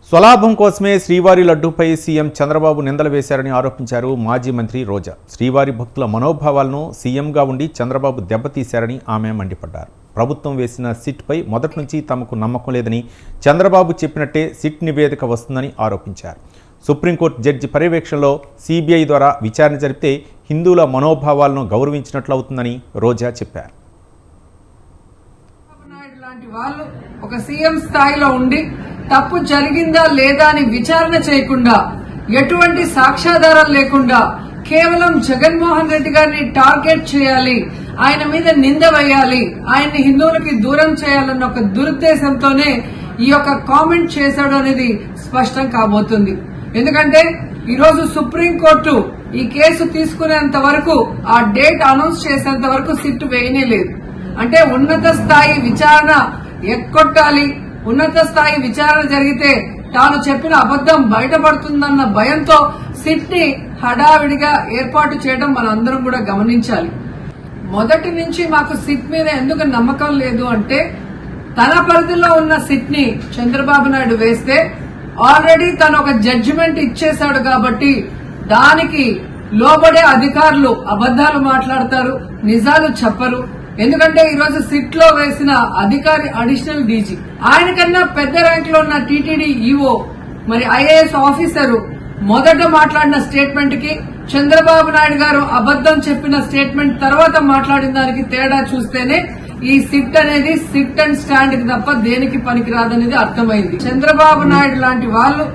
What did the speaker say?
స్వలాభం కోసమే శ్రీవారి లడ్డూపై సీఎం చంద్రబాబు నిందలు వేశారని ఆరోపించారు మాజీ మంత్రి రోజా. శ్రీవారి భక్తుల మనోభావాలను సీఎంగా ఉండి చంద్రబాబు దెబ్బతీశారని ఆమె మండిపడ్డారు. ప్రభుత్వం వేసిన సిట్పై మొదటి నుంచి తమకు నమ్మకం లేదని, చంద్రబాబు చెప్పినట్టే సిట్ నివేదిక వస్తుందని ఆరోపించారు. సుప్రీంకోర్టు జడ్జి పర్యవేక్షణలో సిబిఐ ద్వారా విచారణ జరిపితే హిందువుల మనోభావాలను గౌరవించినట్లు అవుతుందని రోజా చెప్పారు. వాళ్ళు ఒక సీఎం స్థాయిలో ఉండి తప్పు జరిగిందా లేదా అని విచారణ చేయకుండా, ఎటువంటి సాక్ష్యాధారాలు లేకుండా కేవలం జగన్మోహన్ రెడ్డి గారిని టార్గెట్ చేయాలి, ఆయన మీద నింద వేయాలి, ఆయన్ని హిందువులకి దూరం చేయాలన్న ఒక దురుద్దేశంతోనే ఈ యొక్క కామెంట్ చేశాడు అనేది స్పష్టం కాబోతుంది. ఎందుకంటే ఈరోజు సుప్రీంకోర్టు ఈ కేసు తీసుకునేంత వరకు, ఆ డేట్ అనౌన్స్ చేసేంత వరకు సిట్ వేయనే లేదు. అంటే ఉన్నత స్థాయి విచారణ ఎక్కొట్టాలి, ఉన్నత స్థాయి విచారణ జరిగితే తాను చెప్పిన అబద్దం బయటపడుతుందన్న భయంతో సిట్ ని హడావిడిగా ఏర్పాటు చేయడం మనందరం కూడా గమనించాలి. మొదటి నుంచి మాకు సిట్ మీద ఎందుకు నమ్మకం లేదు అంటే, తన పరిధిలో ఉన్న సిట్ ని చంద్రబాబు నాయుడు వేస్తే ఆల్రెడీ తను ఒక జడ్జిమెంట్ ఇచ్చేశాడు కాబట్టి దానికి లోబడే అధికారులు అబద్దాలు మాట్లాడతారు, నిజాలు చెప్పరు. ఎందుకంటే ఈరోజు సిట్ లో వేసిన అధికారి అడిషనల్ డీజీ, ఆయన కన్నా పెద్ద ర్యాంక్ లో ఉన్న టీటీడీ ఈఓ, మరి ఐఏఎస్ ఆఫీసరు మొదట మాట్లాడిన స్టేట్మెంట్ కి చంద్రబాబు నాయుడు గారు అబద్దం చెప్పిన స్టేట్మెంట్ తర్వాత మాట్లాడిన దానికి తేడా చూస్తేనే ఈ సిట్ అనేది సిట్ అండ్ స్టాండ్ కి తప్ప దేనికి పనికిరాదనేది అర్థమైంది. చంద్రబాబు నాయుడు లాంటి వాళ్ళు